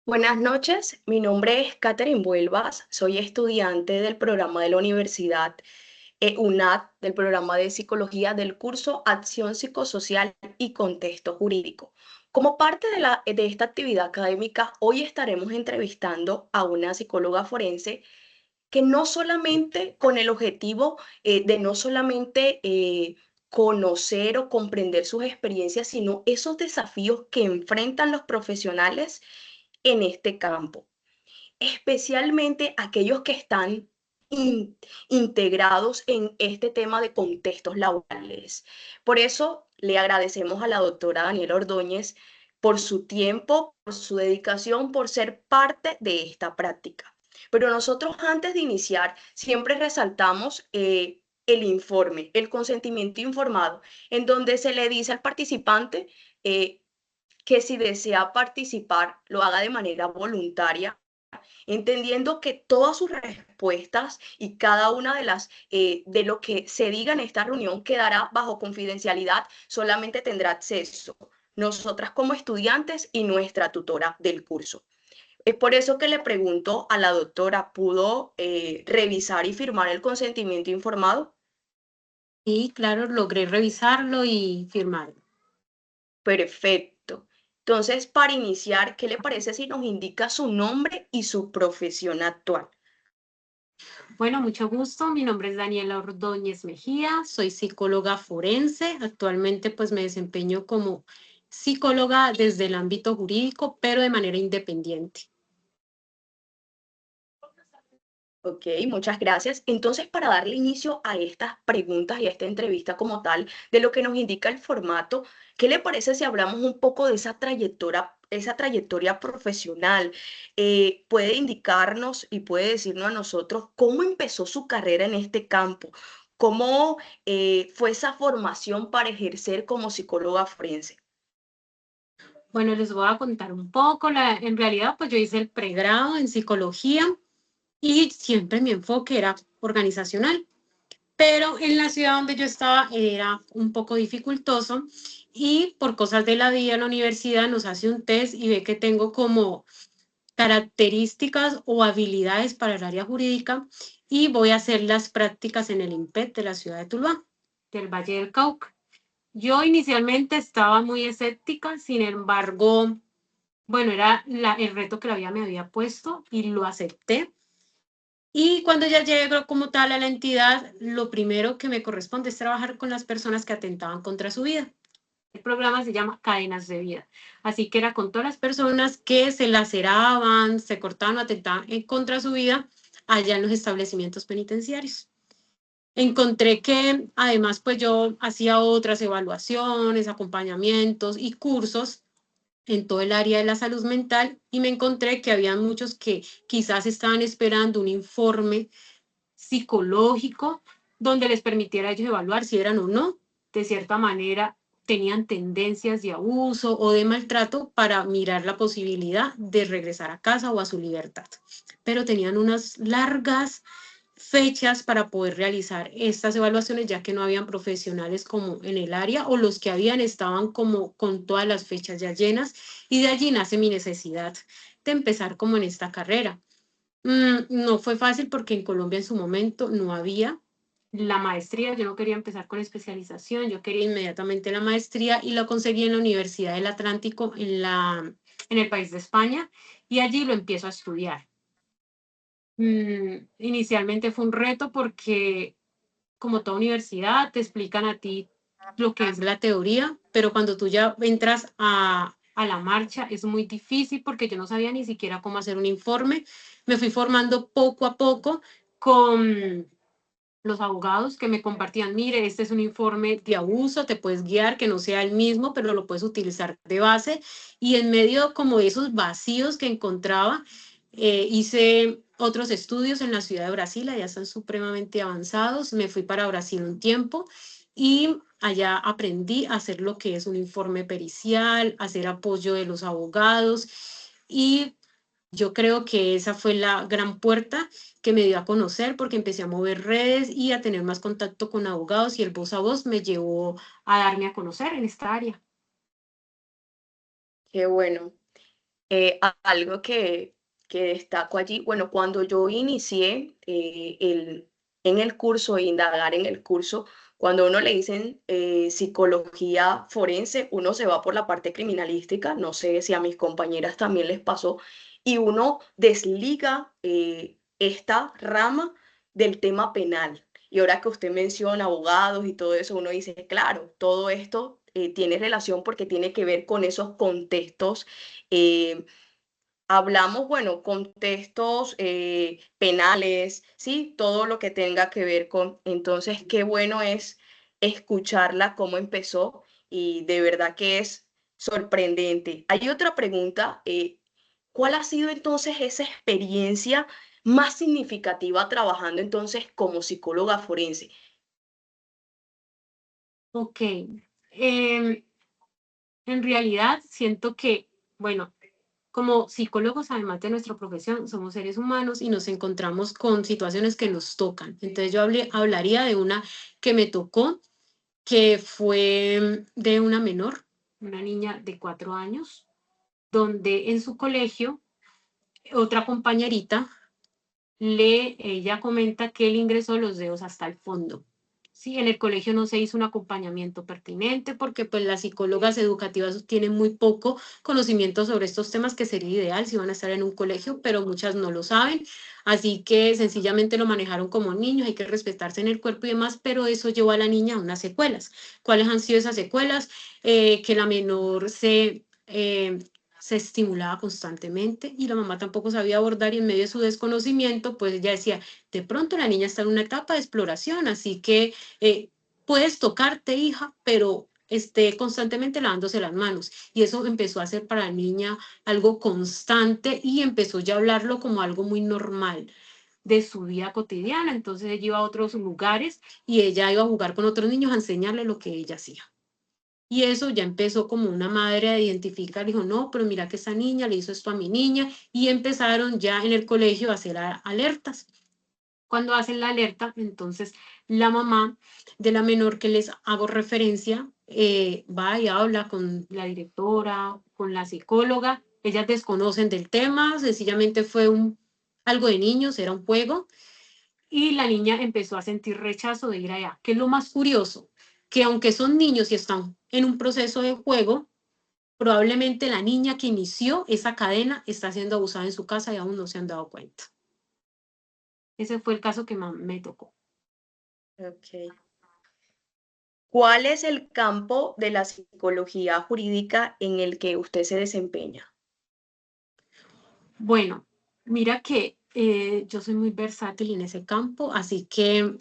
Buenas noches, mi nombre es Catherine Buelvas, soy estudiante del programa de la Universidad UNAD, del programa de Psicología del curso Acción Psicosocial y Contexto Jurídico. Como parte de esta actividad académica, hoy estaremos entrevistando a una psicóloga forense que no solamente con el objetivo de no solamente conocer o comprender sus experiencias, sino esos desafíos que enfrentan los profesionales en este campo, especialmente aquellos que están integrados en este tema de contextos laborales. Por eso le agradecemos a la doctora Daniela Ordóñez por su tiempo, por su dedicación, por ser parte de esta práctica. Pero nosotros antes de iniciar siempre resaltamos el informe, el consentimiento informado, en donde se le dice al participante que si desea participar lo haga de manera voluntaria, entendiendo que todas sus respuestas y cada una de lo que se diga en esta reunión quedará bajo confidencialidad, solamente tendrá acceso nosotras como estudiantes y nuestra tutora del curso. Es por eso que le pregunto a la doctora, ¿pudo revisar y firmar el consentimiento informado? Sí, claro, logré revisarlo y firmarlo. Perfecto. Entonces, para iniciar, ¿qué le parece si nos indica su nombre y su profesión actual? Bueno, mucho gusto. Mi nombre es Daniela Ordóñez Mejía, soy psicóloga forense. Actualmente pues me desempeño como psicóloga desde el ámbito jurídico, pero de manera independiente. Ok, muchas gracias. Entonces, para darle inicio a estas preguntas y a esta entrevista como tal, de lo que nos indica el formato, ¿qué le parece si hablamos un poco de esa trayectoria profesional? ¿Puede indicarnos y puede decirnos a nosotros cómo empezó su carrera en este campo? ¿Cómo fue esa formación para ejercer como psicóloga forense? Bueno, les voy a contar un poco. En realidad pues yo hice el pregrado en psicología y siempre mi enfoque era organizacional. Pero en la ciudad donde yo estaba era un poco dificultoso y por cosas de la vida la universidad nos hace un test y ve que tengo como características o habilidades para el área jurídica y voy a hacer las prácticas en el IMPET de la ciudad de Tuluá, del Valle del Cauca. Yo inicialmente estaba muy escéptica, sin embargo, bueno, era el reto que la vida me había puesto y lo acepté. Y cuando ya llego como tal a la entidad, lo primero que me corresponde es trabajar con las personas que atentaban contra su vida. El programa se llama Cadenas de Vida. Así que era con todas las personas que se laceraban, se cortaban o atentaban contra su vida allá en los establecimientos penitenciarios. Encontré que además pues yo hacía otras evaluaciones, acompañamientos y cursos en todo el área de la salud mental y me encontré que había muchos que quizás estaban esperando un informe psicológico donde les permitiera a ellos evaluar si eran o no, de cierta manera, tenían tendencias de abuso o de maltrato para mirar la posibilidad de regresar a casa o a su libertad. Pero tenían unas largas fechas para poder realizar estas evaluaciones, ya que no habían profesionales como en el área o los que habían estaban como con todas las fechas ya llenas y de allí nace mi necesidad de empezar como en esta carrera. No fue fácil porque en Colombia en su momento no había la maestría, yo no quería empezar con especialización, yo quería inmediatamente la maestría y la conseguí en la Universidad del Atlántico en el país de España y allí lo empiezo a estudiar. Inicialmente fue un reto porque como toda universidad te explican a ti lo que es la teoría, pero cuando tú ya entras a la marcha es muy difícil porque yo no sabía ni siquiera cómo hacer un informe. Me fui formando poco a poco con los abogados que me compartían, mire, este es un informe de abuso, te puedes guiar, que no sea el mismo, pero lo puedes utilizar de base. Y en medio como de esos vacíos que encontraba, hice otros estudios en la ciudad de Brasil, allá están supremamente avanzados. Me fui para Brasil un tiempo y allá aprendí a hacer lo que es un informe pericial, hacer apoyo de los abogados y yo creo que esa fue la gran puerta que me dio a conocer porque empecé a mover redes y a tener más contacto con abogados y el voz a voz me llevó a darme a conocer en esta área. Qué bueno. Algo que destaco allí, bueno, cuando yo inicié en el curso, indagar en el curso, cuando uno le dicen psicología forense, uno se va por la parte criminalística, no sé si a mis compañeras también les pasó, y uno desliga esta rama del tema penal. Y ahora que usted menciona abogados y todo eso, uno dice, claro, todo esto tiene relación porque tiene que ver con esos contextos. Hablamos, bueno, contextos penales, ¿sí? Todo lo que tenga que ver con. Entonces, qué bueno es escucharla, cómo empezó, y de verdad que es sorprendente. Hay otra pregunta, ¿cuál ha sido entonces esa experiencia más significativa trabajando entonces como psicóloga forense? Ok. En realidad siento que, bueno, como psicólogos, además de nuestra profesión, somos seres humanos y nos encontramos con situaciones que nos tocan. Entonces yo hablaría de una que me tocó, que fue de una menor, una niña de 4 años, donde en su colegio, otra compañerita ella comenta que él ingresó los dedos hasta el fondo. Sí, en el colegio no se hizo un acompañamiento pertinente porque pues las psicólogas educativas tienen muy poco conocimiento sobre estos temas, que sería ideal si van a estar en un colegio, pero muchas no lo saben, así que sencillamente lo manejaron como niños, hay que respetarse en el cuerpo y demás, pero eso llevó a la niña a unas secuelas. ¿Cuáles han sido esas secuelas? Que la menor se estimulaba constantemente y la mamá tampoco sabía abordar, y en medio de su desconocimiento, pues ella decía, de pronto la niña está en una etapa de exploración, así que puedes tocarte, hija, pero esté constantemente lavándose las manos. Y eso empezó a ser para la niña algo constante y empezó ya a hablarlo como algo muy normal de su vida cotidiana. Entonces ella iba a otros lugares y ella iba a jugar con otros niños a enseñarle lo que ella hacía. Y eso ya empezó como una madre a identificar, dijo, no, pero mira que esa niña le hizo esto a mi niña, y empezaron ya en el colegio a hacer alertas. Cuando hacen la alerta, entonces la mamá de la menor que les hago referencia va y habla con la directora, con la psicóloga. Ellas desconocen del tema, sencillamente fue algo de niños, era un juego, y la niña empezó a sentir rechazo de ir allá. ¿Qué es lo más curioso? Que aunque son niños y están en un proceso de juego, probablemente la niña que inició esa cadena está siendo abusada en su casa y aún no se han dado cuenta. Ese fue el caso que me tocó. Ok. ¿Cuál es el campo de la psicología jurídica en el que usted se desempeña? Bueno, mira que yo soy muy versátil en ese campo, así que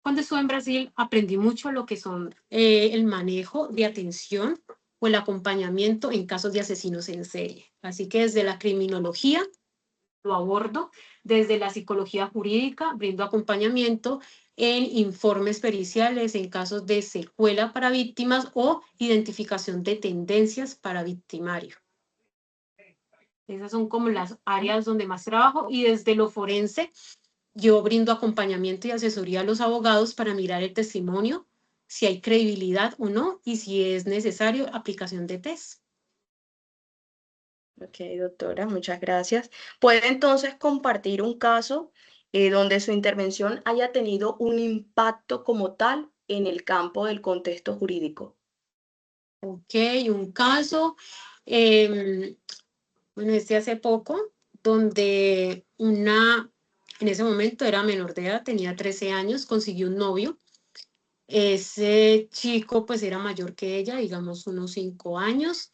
cuando estuve en Brasil aprendí mucho lo que son el manejo de atención o el acompañamiento en casos de asesinos en serie. Así que desde la criminología lo abordo, desde la psicología jurídica brindo acompañamiento en informes periciales en casos de secuela para víctimas o identificación de tendencias para victimario. Esas son como las áreas donde más trabajo, y desde lo forense yo brindo acompañamiento y asesoría a los abogados para mirar el testimonio, si hay credibilidad o no, y si es necesario, aplicación de test. Ok, doctora, muchas gracias. ¿Puede entonces compartir un caso donde su intervención haya tenido un impacto como tal en el campo del contexto jurídico? Ok, un caso, eh, bueno, hace poco, donde en ese momento era menor de edad, tenía 13 años, consiguió un novio. Ese chico pues era mayor que ella, digamos unos 5 años,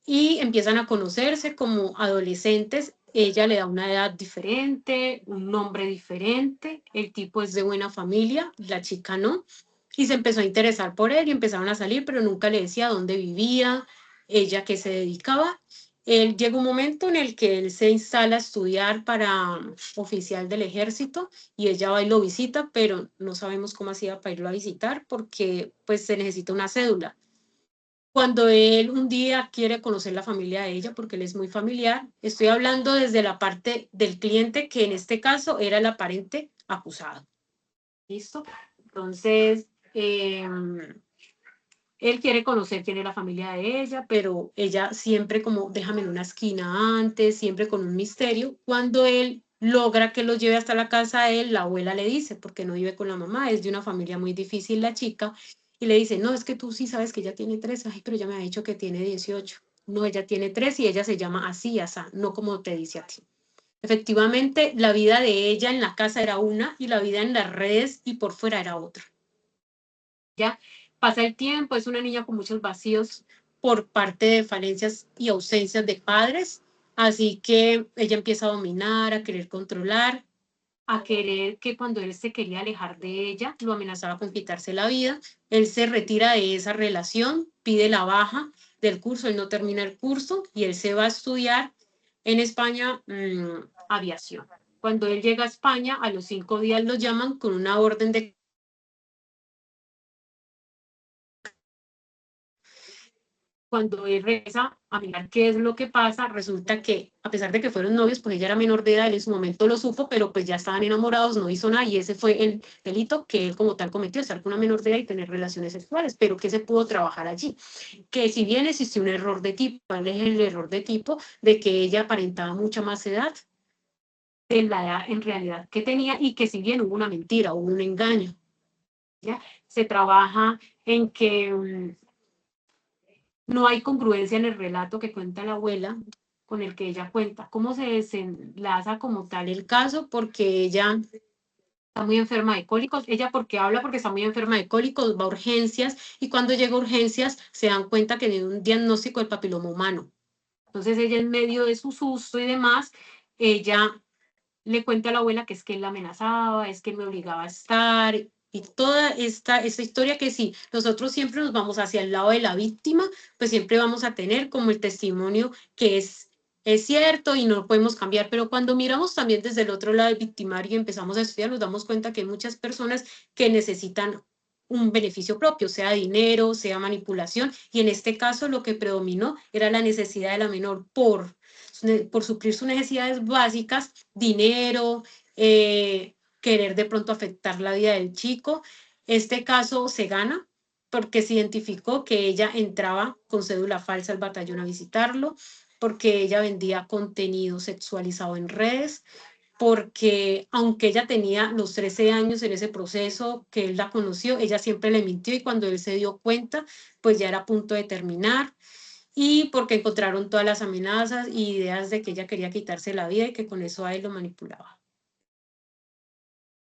y empiezan a conocerse como adolescentes. Ella le da una edad diferente, un nombre diferente, el tipo es de buena familia, la chica no, y se empezó a interesar por él y empezaron a salir, pero nunca le decía dónde vivía, ella qué se dedicaba. Él llega un momento en el que él se instala a estudiar para oficial del ejército, y ella va y lo visita, pero no sabemos cómo hacía para irlo a visitar porque pues se necesita una cédula. Cuando él un día quiere conocer la familia de ella, porque él es muy familiar, estoy hablando desde la parte del cliente, que en este caso era el aparente acusado. ¿Listo? Entonces, Él quiere conocer quién es la familia de ella, pero ella siempre como déjame en una esquina antes, siempre con un misterio. Cuando él logra que lo lleve hasta la casa de él, la abuela le dice, porque no vive con la mamá, es de una familia muy difícil la chica, y le dice, no, es que tú sí sabes que ella tiene 3, ay, pero ella me ha dicho que tiene 18. No, ella tiene 3 y ella se llama así, asá, no como te dice a ti. Efectivamente, la vida de ella en la casa era una y la vida en las redes y por fuera era otra. ¿Ya? Pasa el tiempo, es una niña con muchos vacíos por parte de falencias y ausencias de padres, así que ella empieza a dominar, a querer controlar, a querer que cuando él se quería alejar de ella, lo amenazaba con quitarse la vida. Él se retira de esa relación, pide la baja del curso, él no termina el curso y él se va a estudiar en España aviación. Cuando él llega a España, a los 5 días lo llaman con una orden de... Cuando él regresa a mirar qué es lo que pasa, resulta que, a pesar de que fueron novios, pues ella era menor de edad, él en su momento lo supo, pero pues ya estaban enamorados, no hizo nada, y ese fue el delito que él como tal cometió, estar con una menor de edad y tener relaciones sexuales, pero que se pudo trabajar allí. Que si bien existió un error de tipo, ¿cuál es el error de tipo? De que ella aparentaba mucha más edad de la edad en realidad que tenía, y que si bien hubo una mentira, hubo un engaño, ¿ya? Se trabaja en que no hay congruencia en el relato que cuenta la abuela con el que ella cuenta. ¿Cómo se desenlaza como tal el caso? Porque ella está muy enferma de cólicos. Ella porque habla porque está muy enferma de cólicos, va a urgencias y cuando llega a urgencias se dan cuenta que tiene un diagnóstico del papiloma humano. Entonces ella en medio de su susto y demás, ella le cuenta a la abuela que es que él la amenazaba, es que él me obligaba a estar, y toda esta historia que sí, nosotros siempre nos vamos hacia el lado de la víctima, pues siempre vamos a tener como el testimonio que es cierto y no podemos cambiar, pero cuando miramos también desde el otro lado del victimario y empezamos a estudiar, nos damos cuenta que hay muchas personas que necesitan un beneficio propio, sea dinero, sea manipulación, y en este caso lo que predominó era la necesidad de la menor por suplir sus necesidades básicas, dinero, querer de pronto afectar la vida del chico. Este caso se gana porque se identificó que ella entraba con cédula falsa al batallón a visitarlo, porque ella vendía contenido sexualizado en redes, porque aunque ella tenía los 13 años en ese proceso que él la conoció, ella siempre le mintió y cuando él se dio cuenta, pues ya era a punto de terminar, y porque encontraron todas las amenazas y ideas de que ella quería quitarse la vida y que con eso a él lo manipulaba.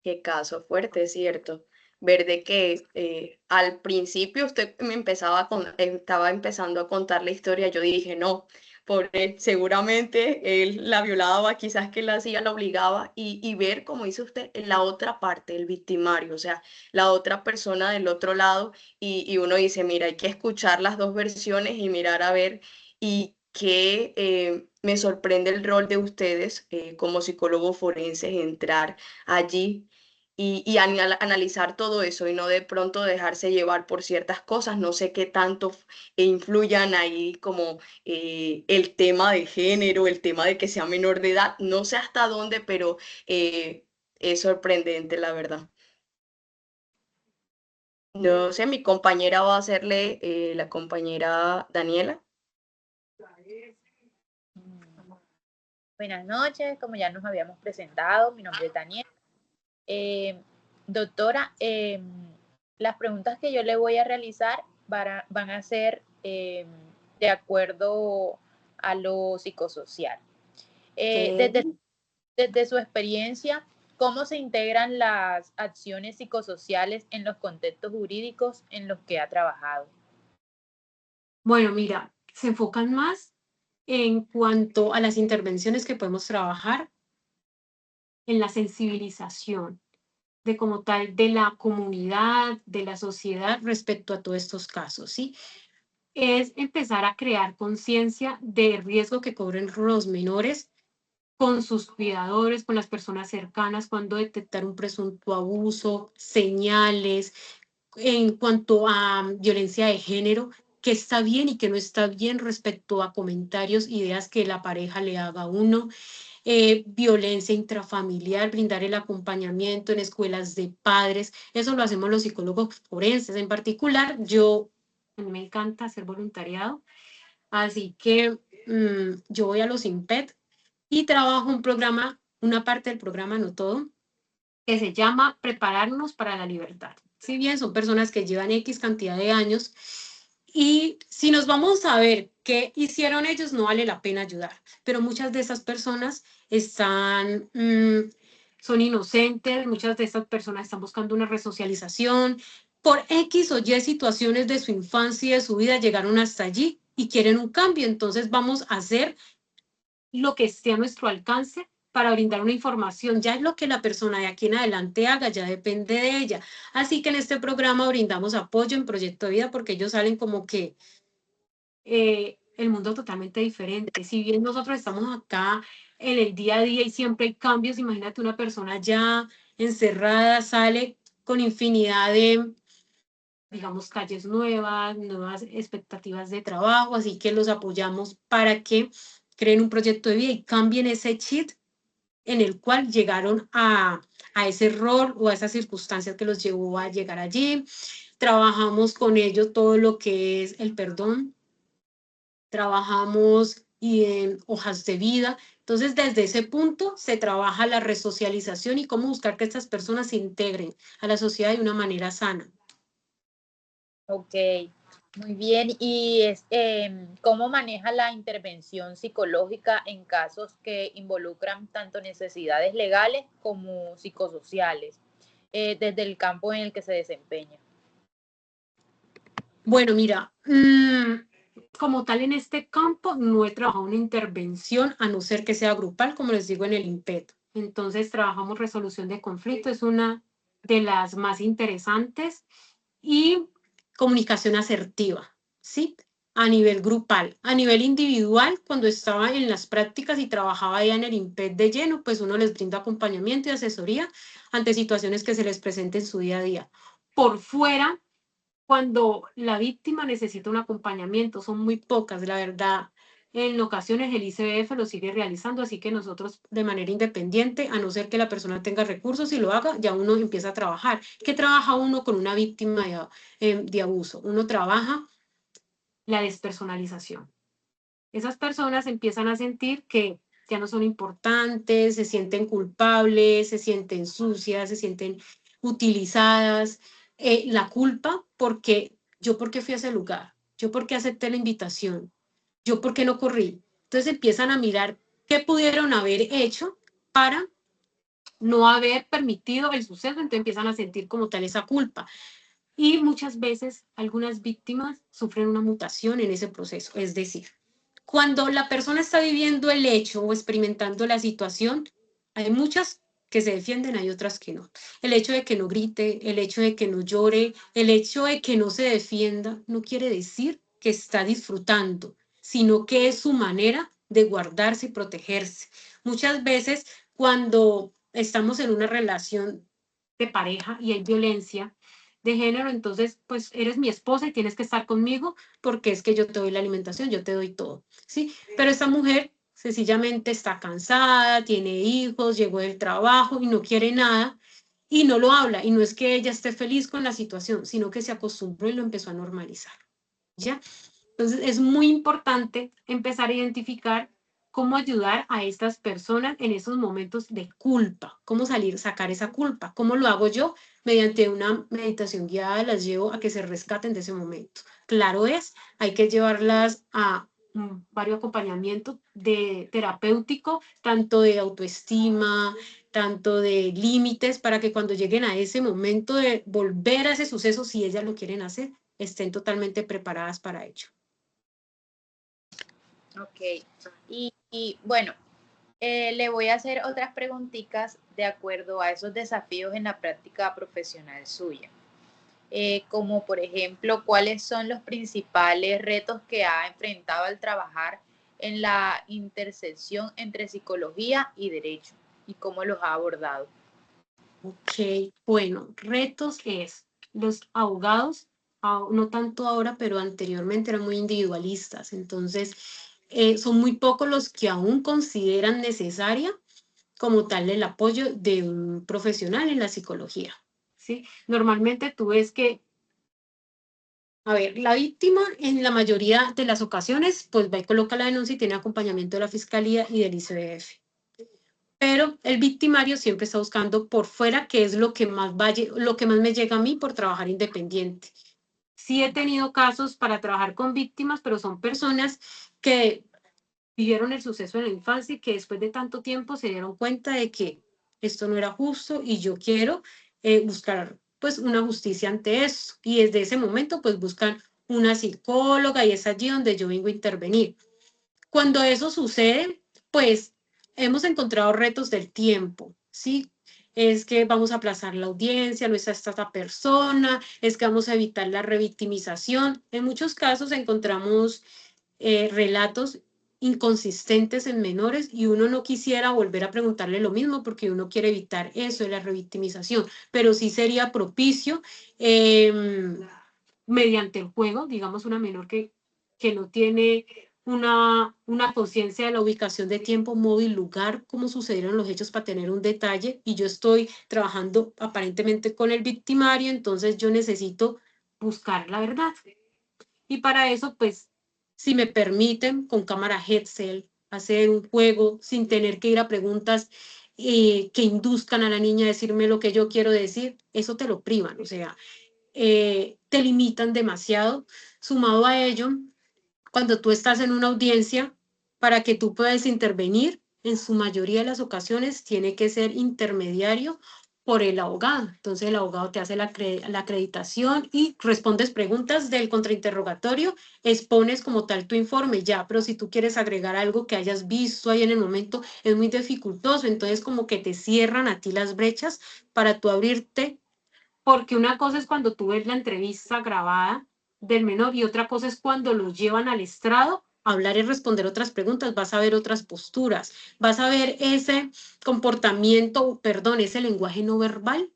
Qué caso fuerte, es cierto. Ver de que al principio usted me estaba empezando a contar la historia, yo dije, no, por él, seguramente él la violaba, quizás que la hacía, la obligaba, y ver, como dice usted, la otra parte, el victimario, o sea, la otra persona del otro lado, y uno dice, mira, hay que escuchar las dos versiones y mirar a ver, y que me sorprende el rol de ustedes como psicólogos forenses, entrar allí y analizar todo eso y no de pronto dejarse llevar por ciertas cosas. No sé qué tanto influyan ahí como el tema de género, el tema de que sea menor de edad, no sé hasta dónde, pero es sorprendente, la verdad. No sé, mi compañera va a hacerle, la compañera Daniela. Buenas noches, como ya nos habíamos presentado, mi nombre es Daniel. Doctora, las preguntas que yo le voy a realizar van a ser de acuerdo a lo psicosocial. Okay. Desde su experiencia, ¿cómo se integran las acciones psicosociales en los contextos jurídicos en los que ha trabajado? Bueno, mira, se enfocan más en cuanto a las intervenciones que podemos trabajar en la sensibilización de como tal de la comunidad, de la sociedad respecto a todos estos casos, ¿sí? Es empezar a crear conciencia del riesgo que corren los menores con sus cuidadores, con las personas cercanas, cuando detectar un presunto abuso, señales, en cuanto a violencia de género, qué está bien y qué no está bien respecto a comentarios, ideas que la pareja le haga a uno, violencia intrafamiliar, brindar el acompañamiento en escuelas de padres. Eso lo hacemos los psicólogos forenses. En particular, yo A mí me encanta hacer voluntariado. Así que yo voy a los IMPET y trabajo un programa, una parte del programa, no todo, que se llama Prepararnos para la Libertad. Si bien son personas que llevan X cantidad de años, y si nos vamos a ver qué hicieron ellos, no vale la pena ayudar. Pero muchas de esas personas están, son inocentes, muchas de estas personas están buscando una resocialización. Por X o Y situaciones de su infancia y de su vida llegaron hasta allí y quieren un cambio. Entonces vamos a hacer lo que esté a nuestro alcance para brindar una información. Ya es lo que la persona de aquí en adelante haga, ya depende de ella. Así que en este programa brindamos apoyo en Proyecto de Vida porque ellos salen como que el mundo totalmente diferente. Si bien nosotros estamos acá en el día a día y siempre hay cambios, imagínate una persona ya encerrada, sale con infinidad de, digamos, calles nuevas, nuevas expectativas de trabajo, así que los apoyamos para que creen un proyecto de vida y cambien ese chip en el cual llegaron a ese rol o a esas circunstancias que los llevó a llegar allí. Trabajamos con ellos todo lo que es el perdón, trabajamos y en hojas de vida. Entonces, desde ese punto se trabaja la resocialización y cómo buscar que estas personas se integren a la sociedad de una manera sana. Ok, muy bien. ¿Y cómo maneja la intervención psicológica en casos que involucran tanto necesidades legales como psicosociales, desde el campo en el que se desempeña? Bueno, mira, como tal en este campo no he trabajado una intervención, a no ser que sea grupal, como les digo en el IMPET. Entonces trabajamos resolución de conflicto, es una de las más interesantes, y comunicación asertiva, ¿sí? A nivel grupal. A nivel individual, cuando estaba en las prácticas y trabajaba ya en el IMPET de lleno, pues uno les brinda acompañamiento y asesoría ante situaciones que se les presenten en su día a día. Por fuera, cuando la víctima necesita un acompañamiento, son muy pocas, la verdad. En ocasiones el ICBF lo sigue realizando, así que nosotros de manera independiente, a no ser que la persona tenga recursos y lo haga, ya uno empieza a trabajar. ¿Qué trabaja uno con una víctima de abuso? Uno trabaja la despersonalización. Esas personas empiezan a sentir que ya no son importantes, se sienten culpables, se sienten sucias, se sienten utilizadas. La culpa porque yo porque fui a ese lugar, yo porque acepté la invitación, yo porque no corrí. Entonces empiezan a mirar qué pudieron haber hecho para no haber permitido el suceso, entonces empiezan a sentir como tal esa culpa. Y muchas veces algunas víctimas sufren una mutación en ese proceso, es decir, cuando la persona está viviendo el hecho o experimentando la situación, hay muchas que se defienden, hay otras que no. El hecho de que no grite, el hecho de que no llore, el hecho de que no se defienda, no quiere decir que está disfrutando, sino que es su manera de guardarse y protegerse. Muchas veces cuando estamos en una relación de pareja y hay violencia de género, entonces pues eres mi esposa y tienes que estar conmigo porque es que yo te doy la alimentación, yo te doy todo, ¿sí? Pero esta mujer sencillamente está cansada, tiene hijos, llegó del trabajo y no quiere nada y no lo habla. Y no es que ella esté feliz con la situación, sino que se acostumbró y lo empezó a normalizar, ¿ya? Entonces es muy importante empezar a identificar cómo ayudar a estas personas en esos momentos de culpa, cómo salir, sacar esa culpa. ¿Cómo lo hago yo? Mediante una meditación guiada las llevo a que se rescaten de ese momento. Claro es, hay que llevarlas a varios acompañamientos de terapéutico, tanto de autoestima, tanto de límites, para que cuando lleguen a ese momento de volver a ese suceso, si ellas lo quieren hacer, estén totalmente preparadas para ello. Ok. Bueno, le voy a hacer otras preguntitas de acuerdo a esos desafíos en la práctica profesional suya. Como por ejemplo, ¿cuáles son los principales retos que ha enfrentado al trabajar en la intersección entre psicología y derecho? ¿Y cómo los ha abordado? Ok, bueno, retos es, los abogados, no tanto ahora, pero anteriormente eran muy individualistas, entonces son muy pocos los que aún consideran necesaria como tal el apoyo de un profesional en la psicología, ¿sí? Normalmente tú ves que A ver, la víctima en la mayoría de las ocasiones pues va y coloca la denuncia y tiene acompañamiento de la Fiscalía y del ICBF. Pero el victimario siempre está buscando por fuera, que es lo que más me llega a mí por trabajar independiente. Sí he tenido casos para trabajar con víctimas, pero son personas que vivieron el suceso en la infancia y que después de tanto tiempo se dieron cuenta de que esto no era justo y yo quiero buscar pues una justicia ante eso. Y desde ese momento pues buscan una psicóloga y es allí donde yo vengo a intervenir. Cuando eso sucede, pues hemos encontrado retos del tiempo, ¿sí? Es que vamos a aplazar la audiencia, no está esta persona, es que vamos a evitar la revictimización. En muchos casos encontramos relatos inconsistentes en menores y uno no quisiera volver a preguntarle lo mismo porque uno quiere evitar eso de la revictimización, pero sí sería propicio mediante el juego, digamos una menor que no tiene una conciencia de la ubicación de tiempo, modo y lugar, cómo sucedieron los hechos para tener un detalle, y yo estoy trabajando aparentemente con el victimario, entonces yo necesito buscar la verdad. Y para eso, pues, si me permiten, con cámara Hetzel, hacer un juego sin tener que ir a preguntas que induzcan a la niña a decirme lo que yo quiero decir, eso te lo privan, o sea, te limitan demasiado. Sumado a ello, cuando tú estás en una audiencia, para que tú puedas intervenir, en su mayoría de las ocasiones tiene que ser intermediario por el abogado. Entonces el abogado te hace la acreditación y respondes preguntas del contrainterrogatorio, expones como tal tu informe ya, pero si tú quieres agregar algo que hayas visto ahí en el momento, es muy dificultoso, entonces como que te cierran a ti las brechas para tú abrirte, porque una cosa es cuando tú ves la entrevista grabada del menor y otra cosa es cuando lo llevan al estrado a hablar y responder otras preguntas, vas a ver otras posturas, vas a ver ese comportamiento, perdón, ese lenguaje no verbal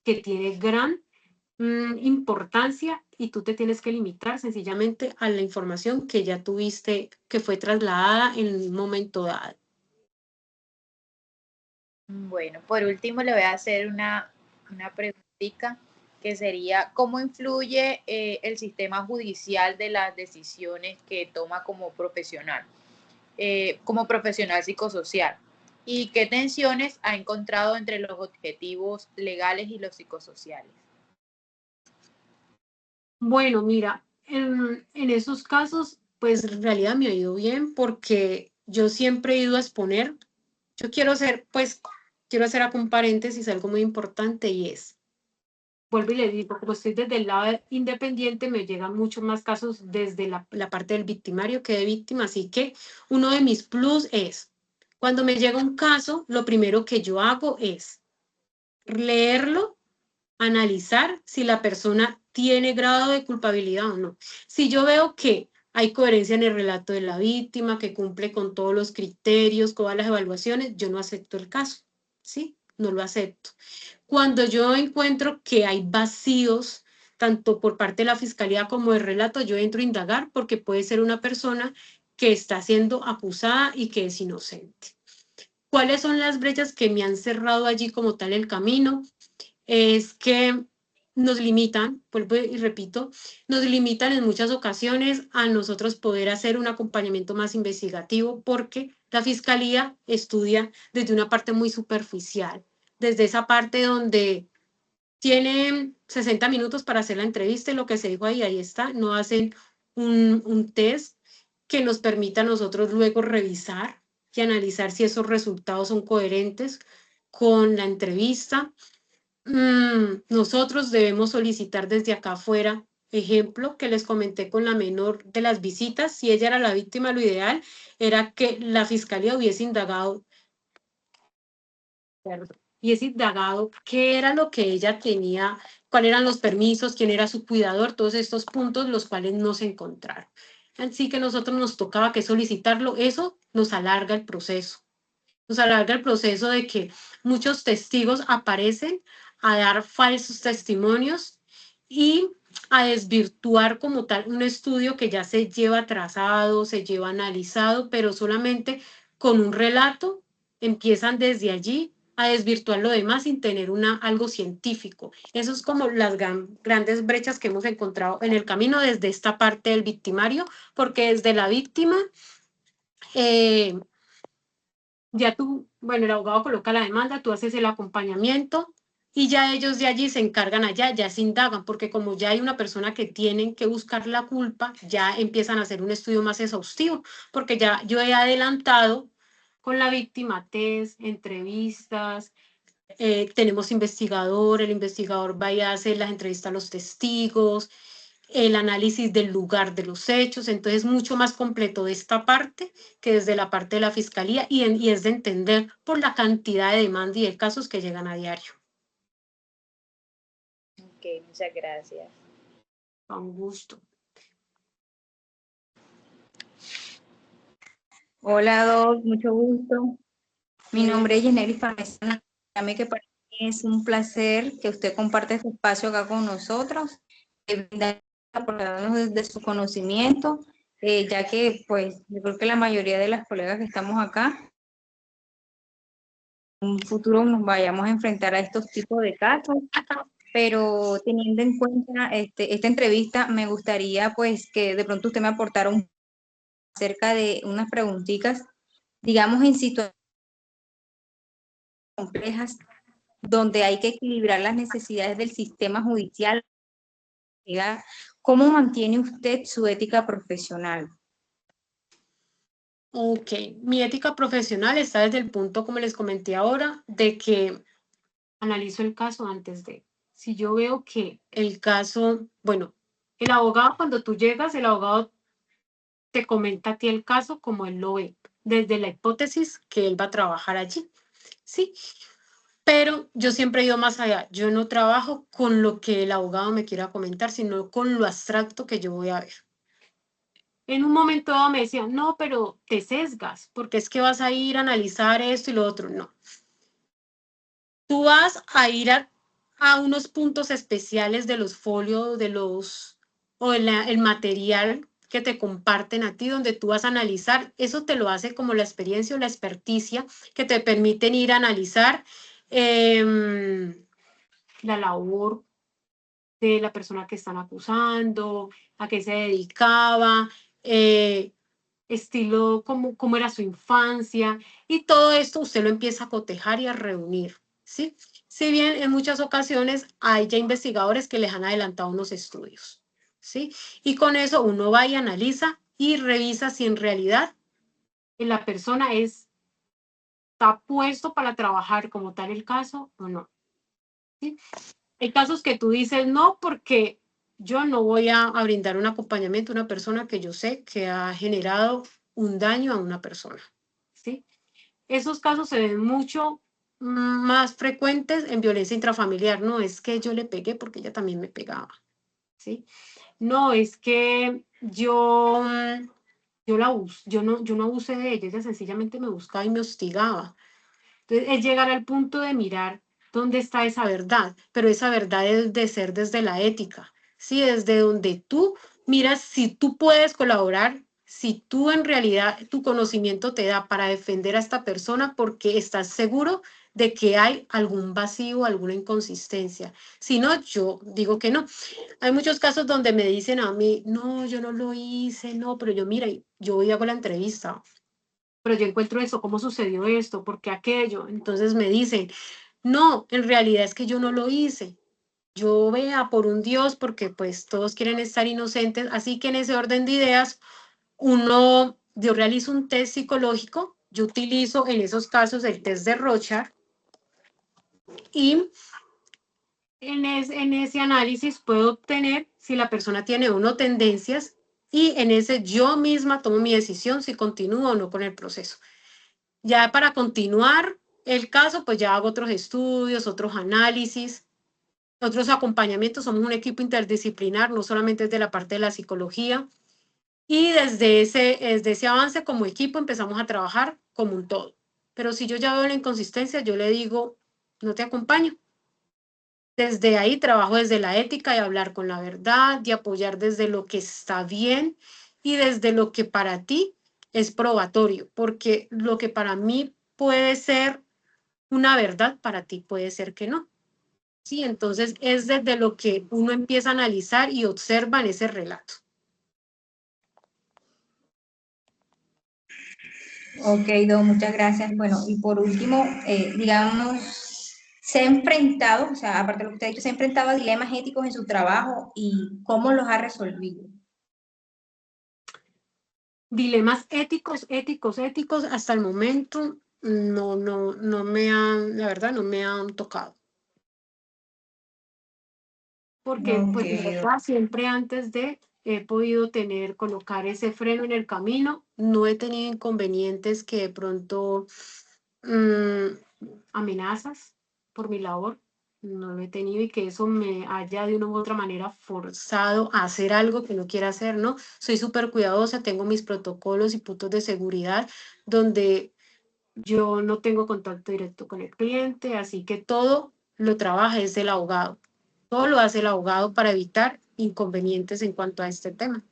que tiene gran importancia y tú te tienes que limitar sencillamente a la información que ya tuviste, que fue trasladada en un momento dado. Bueno, por último le voy a hacer una preguntita que sería, ¿cómo influye el sistema judicial de las decisiones que toma como profesional psicosocial? ¿Y qué tensiones ha encontrado entre los objetivos legales y los psicosociales? Bueno, mira, en esos casos, pues en realidad me ha ido bien porque yo siempre he ido a exponer. Yo quiero hacer, pues, quiero hacer acá un paréntesis, algo muy importante y es, vuelvo y le digo, como estoy desde el lado independiente, me llegan muchos más casos desde la parte del victimario que de víctima, así que uno de mis plus es, cuando me llega un caso, lo primero que yo hago es leerlo, analizar si la persona tiene grado de culpabilidad o no. Si yo veo que hay coherencia en el relato de la víctima, que cumple con todos los criterios, con todas las evaluaciones, yo no acepto el caso, ¿sí? No lo acepto. Cuando yo encuentro que hay vacíos, tanto por parte de la fiscalía como del relato, yo entro a indagar porque puede ser una persona que está siendo acusada y que es inocente. ¿Cuáles son las brechas que me han cerrado allí como tal el camino? Es que nos limitan, vuelvo y repito, nos limitan en muchas ocasiones a nosotros poder hacer un acompañamiento más investigativo porque la fiscalía estudia desde una parte muy superficial, desde esa parte donde tienen 60 minutos para hacer la entrevista y lo que se dijo ahí está, no hacen un test que nos permita a nosotros luego revisar y analizar si esos resultados son coherentes con la entrevista. Nosotros debemos solicitar desde acá afuera, ejemplo que les comenté con la menor de las visitas, si ella era la víctima, lo ideal era que la fiscalía hubiese indagado qué era lo que ella tenía, cuáles eran los permisos, quién era su cuidador, todos estos puntos los cuales no se encontraron. Así que nosotros nos tocaba que solicitarlo, eso nos alarga el proceso. Nos alarga el proceso de que muchos testigos aparecen a dar falsos testimonios y a desvirtuar como tal un estudio que ya se lleva trazado, se lleva analizado, pero solamente con un relato empiezan desde allí a desvirtuar lo demás sin tener algo científico. Eso es como las grandes brechas que hemos encontrado en el camino desde esta parte del victimario, porque desde la víctima, ya tú, bueno, el abogado coloca la demanda, tú haces el acompañamiento y ya ellos de allí se encargan allá, ya se indagan, porque como ya hay una persona que tienen que buscar la culpa, ya empiezan a hacer un estudio más exhaustivo, porque ya yo he adelantado con la víctima test, entrevistas, tenemos investigador, el investigador va y hace las entrevistas a los testigos, el análisis del lugar de los hechos, entonces mucho más completo de esta parte que desde la parte de la fiscalía y es de entender por la cantidad de demanda y de casos que llegan a diario. Ok, muchas gracias. Con gusto. Hola, Doc, mucho gusto. Mi nombre es Yenelis Pamesana. Créame que para mí es un placer que usted comparte este espacio acá con nosotros, aportarnos desde su conocimiento, ya que pues yo creo que la mayoría de las colegas que estamos acá, en un futuro nos vayamos a enfrentar a estos tipos de casos, pero teniendo en cuenta esta entrevista, me gustaría pues que de pronto usted me aportara acerca de unas preguntitas, digamos en situaciones complejas donde hay que equilibrar las necesidades del sistema judicial. ¿Cómo mantiene usted su ética profesional? Ok, mi ética profesional está desde el punto, como les comenté ahora, de que analizo el caso antes de. Si yo veo que el caso, bueno, el abogado, cuando tú llegas, el abogado te comenta a ti el caso como él lo ve, desde la hipótesis que él va a trabajar allí, ¿sí? Pero yo siempre he ido más allá. Yo no trabajo con lo que el abogado me quiera comentar, sino con lo abstracto que yo voy a ver. En un momento dado me decían, no, pero te sesgas, porque es que vas a ir a analizar esto y lo otro. No. Tú vas a ir a unos puntos especiales de los folios, o el material que te comparten a ti, donde tú vas a analizar. Eso te lo hace como la experiencia o la experticia que te permiten ir a analizar la labor de la persona que están acusando, a qué se dedicaba, estilo, cómo era su infancia, y todo esto usted lo empieza a cotejar y a reunir, ¿sí? Si bien en muchas ocasiones hay ya investigadores que les han adelantado unos estudios, ¿sí? Y con eso uno va y analiza y revisa si en realidad la persona está puesto para trabajar como tal el caso o no, ¿sí? Hay casos que tú dices no, porque yo no voy a brindar un acompañamiento a una persona que yo sé que ha generado un daño a una persona, ¿sí? Esos casos se ven mucho más frecuentes en violencia intrafamiliar. No es que yo le pegué porque ella también me pegaba, ¿sí? No es que yo no abusé de ella sencillamente me buscaba y me hostigaba. Entonces, es llegar al punto de mirar dónde está esa verdad, pero esa verdad es de ser desde la ética, ¿sí? Desde donde tú miras si tú puedes colaborar, si tú en realidad tu conocimiento te da para defender a esta persona porque estás seguro de que hay algún vacío, alguna inconsistencia. Si no, yo digo que no. Hay muchos casos donde me dicen a mí, no, yo no lo hice, no, pero yo mira, yo voy a hago la entrevista, pero yo encuentro eso, ¿cómo sucedió esto? ¿Por qué aquello? Entonces me dicen, no, en realidad es que yo no lo hice. Yo vea por un Dios, porque pues todos quieren estar inocentes, así que en ese orden de ideas, yo realizo un test psicológico, yo utilizo en esos casos el test de Rorschach y en ese análisis puedo obtener si la persona tiene o no tendencias y en ese yo misma tomo mi decisión si continúo o no con el proceso. Ya para continuar el caso, pues ya hago otros estudios, otros análisis, otros acompañamientos. Somos un equipo interdisciplinar, no solamente desde la parte de la psicología. Y desde ese avance como equipo empezamos a trabajar como un todo. Pero si yo ya veo la inconsistencia, yo le digo, no te acompaño. Desde ahí trabajo desde la ética de hablar con la verdad, de apoyar desde lo que está bien y desde lo que para ti es probatorio, porque lo que para mí puede ser una verdad, para ti puede ser que no. Sí, entonces es desde lo que uno empieza a analizar y observa en ese relato. Ok, Do, muchas gracias. Bueno, y por último, digamos, se ha enfrentado, o sea, aparte de lo que usted ha dicho, se ha enfrentado a dilemas éticos en su trabajo y cómo los ha resolvido. Dilemas éticos, hasta el momento no me han, la verdad, no me han tocado. Porque, Ok, pues, de verdad, siempre antes de he podido colocar ese freno en el camino, no he tenido inconvenientes que de pronto amenazas por mi labor, no lo he tenido y que eso me haya de una u otra manera forzado a hacer algo que no quiera hacer, ¿no? Soy súper cuidadosa, tengo mis protocolos y puntos de seguridad donde yo no tengo contacto directo con el cliente, así que todo lo trabaja es el abogado. Todo lo hace el abogado para evitar inconvenientes en cuanto a este tema.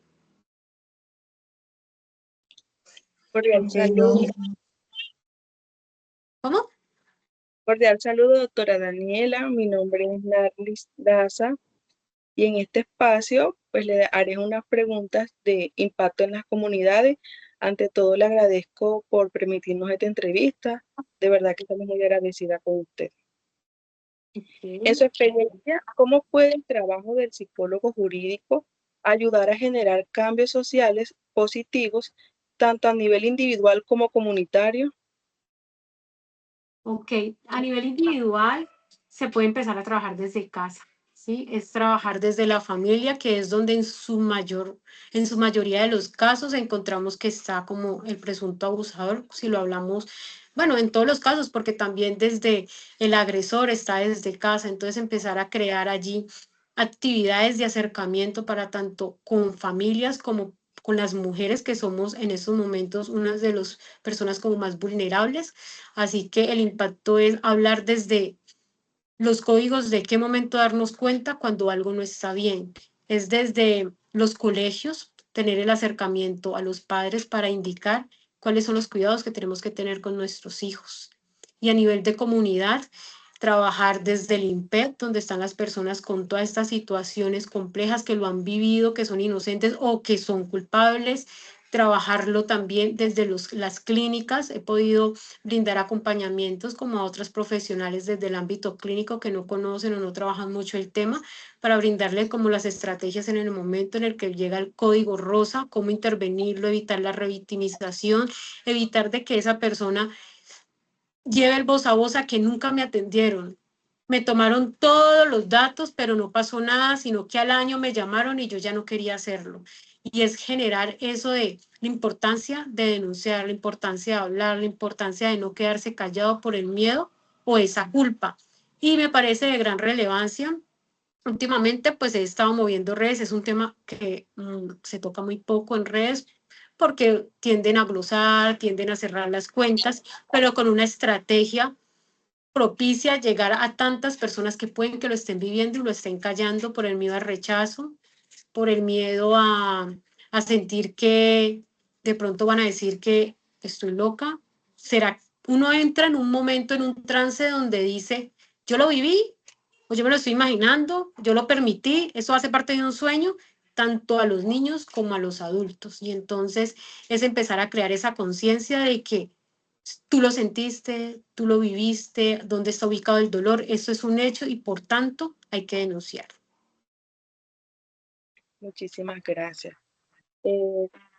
Cordial ok, Do. saludo, ¿Cómo? cordial saludo, doctora Daniela. Mi nombre es Narlis Daza y en este espacio pues le haré unas preguntas de impacto en las comunidades. Ante todo, le agradezco por permitirnos esta entrevista. De verdad que estamos muy agradecida con usted. En su experiencia, ¿cómo puede el trabajo del psicólogo jurídico ayudar a generar cambios sociales positivos, tanto a nivel individual como comunitario? Ok, a nivel individual se puede empezar a trabajar desde casa, ¿sí? Es trabajar desde la familia, que es donde en su mayoría de los casos encontramos que está como el presunto abusador, si lo hablamos, bueno, en todos los casos, porque también desde el agresor está desde casa, entonces empezar a crear allí actividades de acercamiento para tanto con familias como con las mujeres que somos en estos momentos unas de las personas como más vulnerables. Así que el impacto es hablar desde los códigos de qué momento darnos cuenta cuando algo no está bien. Es desde los colegios tener el acercamiento a los padres para indicar cuáles son los cuidados que tenemos que tener con nuestros hijos. Y a nivel de comunidad, trabajar desde el INPED, donde están las personas con todas estas situaciones complejas que lo han vivido, que son inocentes o que son culpables, trabajarlo también desde las clínicas. He podido brindar acompañamientos como a otros profesionales desde el ámbito clínico que no conocen o no trabajan mucho el tema, para brindarle como las estrategias en el momento en el que llega el código rosa, cómo intervenirlo, evitar la revictimización, evitar de que esa persona lleve el voz a que nunca me atendieron. Me tomaron todos los datos, pero no pasó nada, sino que al año me llamaron y yo ya no quería hacerlo. Y es generar eso de la importancia de denunciar, la importancia de hablar, la importancia de no quedarse callado por el miedo o esa culpa. Y me parece de gran relevancia. Últimamente, pues he estado moviendo redes, es un tema que se toca muy poco en redes porque tienden a glosar, tienden a cerrar las cuentas, pero con una estrategia propicia a llegar a tantas personas que pueden que lo estén viviendo y lo estén callando por el miedo al rechazo, por el miedo a sentir que de pronto van a decir que estoy loca. ¿Será? Uno entra en un momento, en un trance donde dice, yo lo viví, o yo me lo estoy imaginando, yo lo permití, eso hace parte de un sueño, tanto a los niños como a los adultos. Y entonces es empezar a crear esa conciencia de que tú lo sentiste, tú lo viviste, dónde está ubicado el dolor, eso es un hecho y por tanto hay que denunciar. Muchísimas gracias.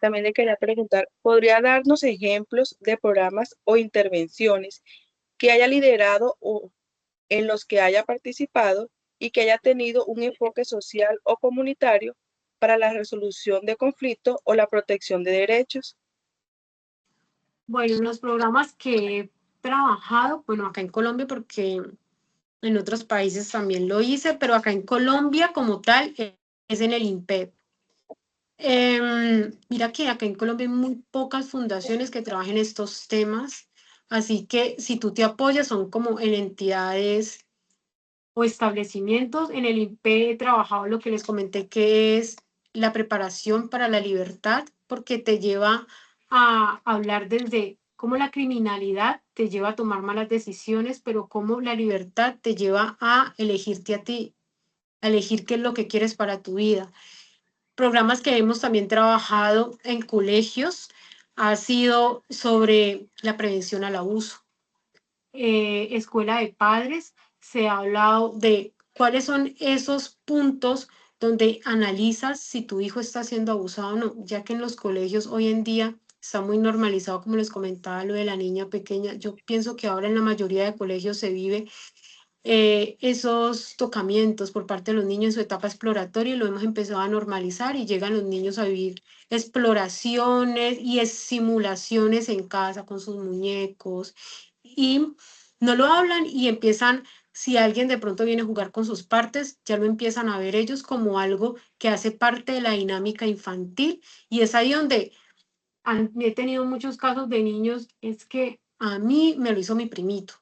También le quería preguntar, ¿podría darnos ejemplos de programas o intervenciones que haya liderado o en los que haya participado y que haya tenido un enfoque social o comunitario para la resolución de conflictos o la protección de derechos? Bueno, los programas que he trabajado, bueno, acá en Colombia, porque en otros países también lo hice, pero acá en Colombia como tal es en el INPED. Mira que acá en Colombia hay muy pocas fundaciones que trabajen estos temas, así que si tú te apoyas son como en entidades o establecimientos. En el INPE he trabajado lo que les comenté que es la preparación para la libertad, porque te lleva a hablar desde cómo la criminalidad te lleva a tomar malas decisiones, pero cómo la libertad te lleva a elegirte a ti, a elegir qué es lo que quieres para tu vida. Programas que hemos también trabajado en colegios ha sido sobre la prevención al abuso. Escuela de padres, se ha hablado de cuáles son esos puntos donde analizas si tu hijo está siendo abusado o no, ya que en los colegios hoy en día está muy normalizado, como les comentaba, lo de la niña pequeña. Yo pienso que ahora en la mayoría de colegios se vive esos tocamientos por parte de los niños en su etapa exploratoria y lo hemos empezado a normalizar y llegan los niños a vivir exploraciones y simulaciones en casa con sus muñecos y no lo hablan y empiezan, si alguien de pronto viene a jugar con sus partes, ya lo empiezan a ver ellos como algo que hace parte de la dinámica infantil y es ahí donde he tenido muchos casos de niños, es que a mí me lo hizo mi primito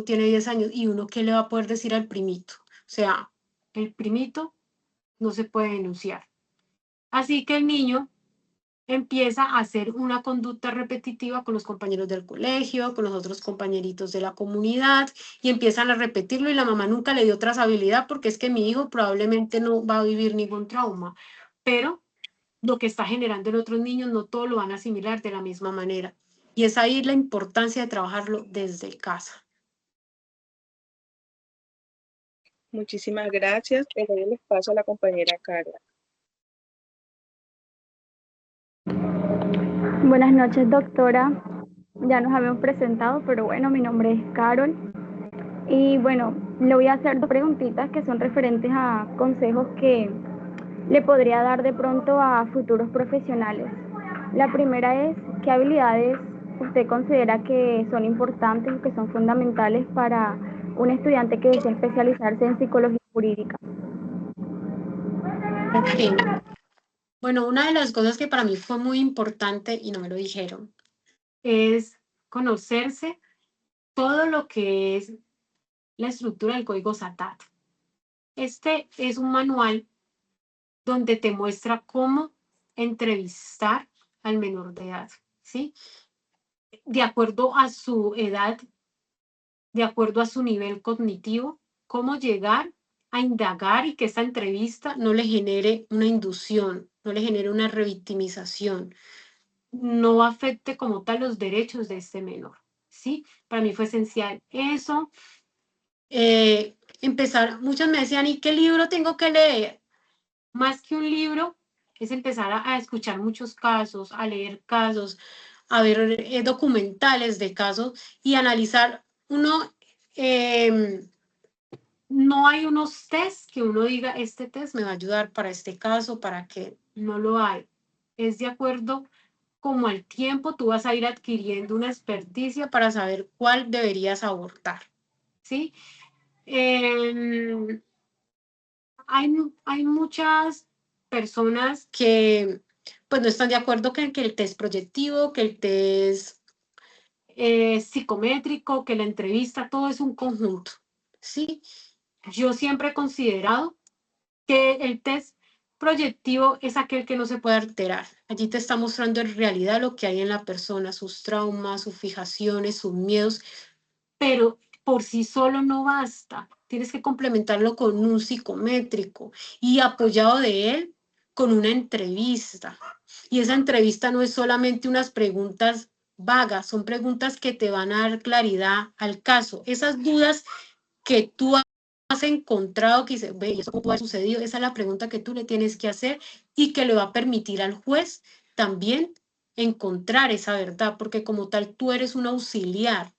tiene 10 años y uno qué le va a poder decir al primito, o sea, el primito no se puede denunciar. Así que el niño empieza a hacer una conducta repetitiva con los compañeros del colegio, con los otros compañeritos de la comunidad y empiezan a repetirlo y la mamá nunca le dio trazabilidad porque es que mi hijo probablemente no va a vivir ningún trauma, pero lo que está generando en otros niños no todos lo van a asimilar de la misma manera. Y es ahí la importancia de trabajarlo desde casa. Muchísimas gracias. Le doy el espacio a la compañera Carla. Buenas noches, doctora. Ya nos habíamos presentado, pero bueno, mi nombre es Carol. Y bueno, le voy a hacer dos preguntitas que son referentes a consejos que le podría dar de pronto a futuros profesionales. La primera es, ¿qué habilidades usted considera que son importantes o que son fundamentales para un estudiante que desea especializarse en psicología jurídica? Okay. Bueno, una de las cosas que para mí fue muy importante y no me lo dijeron es conocerse todo lo que es la estructura del código SATAT. Este es un manual donde te muestra cómo entrevistar al menor de edad, ¿sí? De acuerdo a su edad, de acuerdo a su nivel cognitivo, cómo llegar a indagar y que esta entrevista no le genere una inducción, no le genere una revictimización, no afecte como tal los derechos de este menor, ¿sí? Para mí fue esencial eso. Empezar, muchos me decían, ¿y qué libro tengo que leer? Más que un libro, es empezar a escuchar muchos casos, a leer casos, a ver documentales de casos y analizar. Uno, no hay unos test que uno diga, este test me va a ayudar para este caso, para que no lo hay. Es de acuerdo como al tiempo tú vas a ir adquiriendo una experticia para saber cuál deberías abordar, ¿sí? Hay muchas personas que pues no están de acuerdo que el test proyectivo, que el test psicométrico, que la entrevista, todo es un conjunto, ¿sí? Yo siempre he considerado que el test proyectivo es aquel que no se puede alterar. Allí te está mostrando en realidad lo que hay en la persona, sus traumas, sus fijaciones, sus miedos, pero por sí solo no basta. Tienes que complementarlo con un psicométrico y apoyado de él con una entrevista. Y esa entrevista no es solamente unas preguntas vagas, son preguntas que te van a dar claridad al caso. Esas dudas que tú has encontrado, que dices, ve, ¿eso cómo ha sucedido? Esa es la pregunta que tú le tienes que hacer y que le va a permitir al juez también encontrar esa verdad, porque como tal tú eres un auxiliar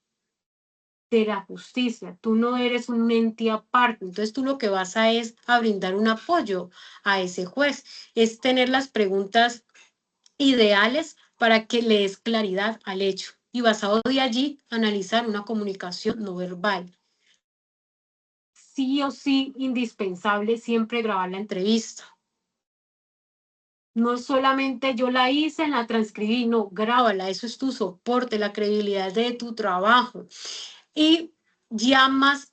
de la justicia, tú no eres un ente aparte, entonces tú lo que vas es a brindar un apoyo a ese juez, es tener las preguntas ideales para que le des claridad al hecho y basado de allí analizar una comunicación no verbal. Sí o sí, indispensable siempre grabar la entrevista. No solamente yo la hice, la transcribí, no, grábala, eso es tu soporte, la credibilidad de tu trabajo. Y ya más